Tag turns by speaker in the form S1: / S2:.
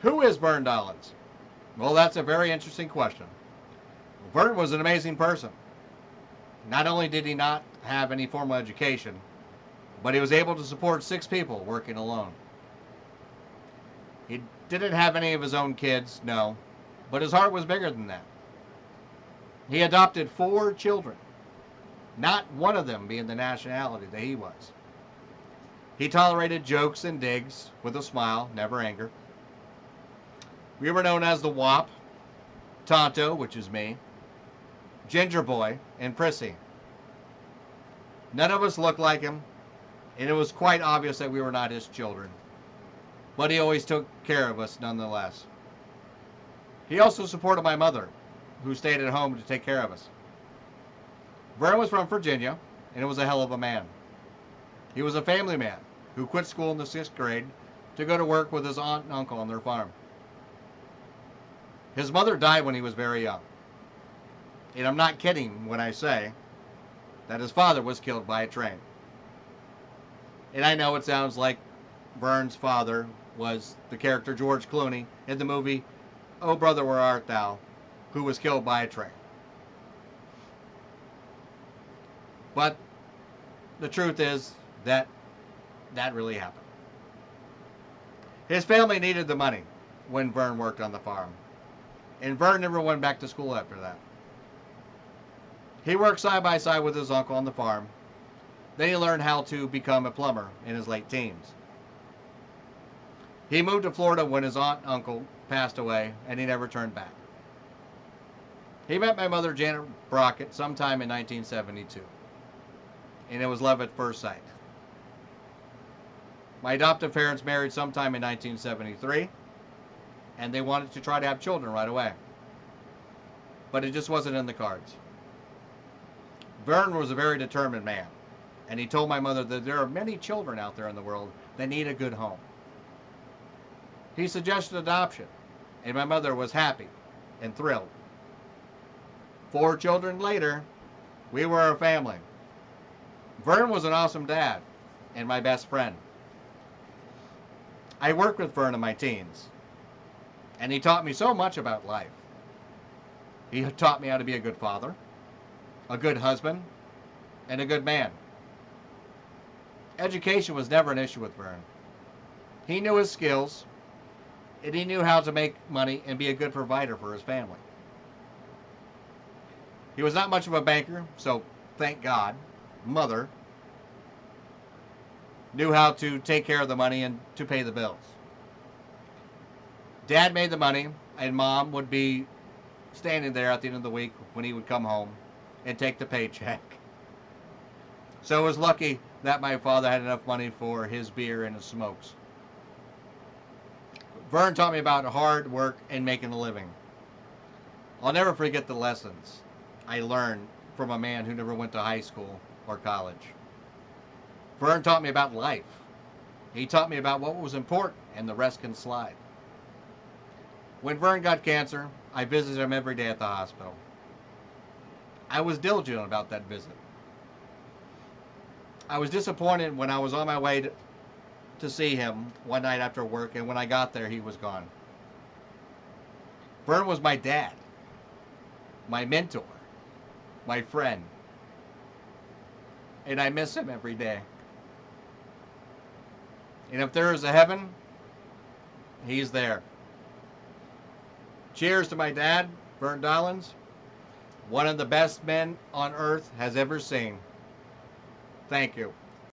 S1: Who is Vern Dollins? Well, that's a very interesting question. Vern was an amazing person. Not only did he not have any formal education, but he was able to support 6 people working alone. He didn't have any of his own kids, no, but his heart was bigger than that. He adopted 4 children, not one of them being the nationality that he was. He tolerated jokes and digs with a smile, never anger. We were known as the Wop, Tonto, which is me, Ginger Boy, and Prissy. None of us looked like him, and it was quite obvious that we were not his children. But he always took care of us nonetheless. He also supported my mother, who stayed at home to take care of us. Vern was from Virginia, and was a hell of a man. He was a family man who quit school in the 6th grade to go to work with his aunt and uncle on their farm. His mother died when he was very young. And I'm not kidding when I say that his father was killed by a train. And I know it sounds like Vern's father was the character George Clooney in the movie Oh Brother, Where Art Thou?, who was killed by a train. But the truth is that that really happened. His family needed the money when Vern worked on the farm. And Vern never went back to school after that. He worked side by side with his uncle on the farm. Then he learned how to become a plumber in his late teens. He moved to Florida when his aunt and uncle passed away, and he never turned back. He met my mother, Janet Brockett, sometime in 1972. And it was love at first sight. My adoptive parents married sometime in 1973, and they wanted to try to have children right away. But it just wasn't in the cards. Vern was a very determined man, and he told my mother that there are many children out there in the world that need a good home. He suggested adoption, and my mother was happy and thrilled. 4 children later, we were a family. Vern was an awesome dad and my best friend. I worked with Vern in my teens, and he taught me so much about life. He taught me how to be a good father, a good husband, and a good man. Education was never an issue with Vern. He knew his skills, and he knew how to make money and be a good provider for his family. He was not much of a banker, so thank God, Mother knew how to take care of the money and to pay the bills. Dad made the money, and Mom would be standing there at the end of the week when he would come home and take the paycheck. So I was lucky that my father had enough money for his beer and his smokes. Vern taught me about hard work and making a living. I'll never forget the lessons I learned from a man who never went to high school or college. Vern taught me about life. He taught me about what was important, and the rest can slide. When Vern got cancer, I visited him every day at the hospital. I was diligent about that visit. I was disappointed when I was on my way to see him one night after work, and when I got there, he was gone. Vern was my dad, my mentor, my friend, and I miss him every day. And if there is a heaven, he's there. Cheers to my dad, Vern Dollins, one of the best men on earth has ever seen. Thank you.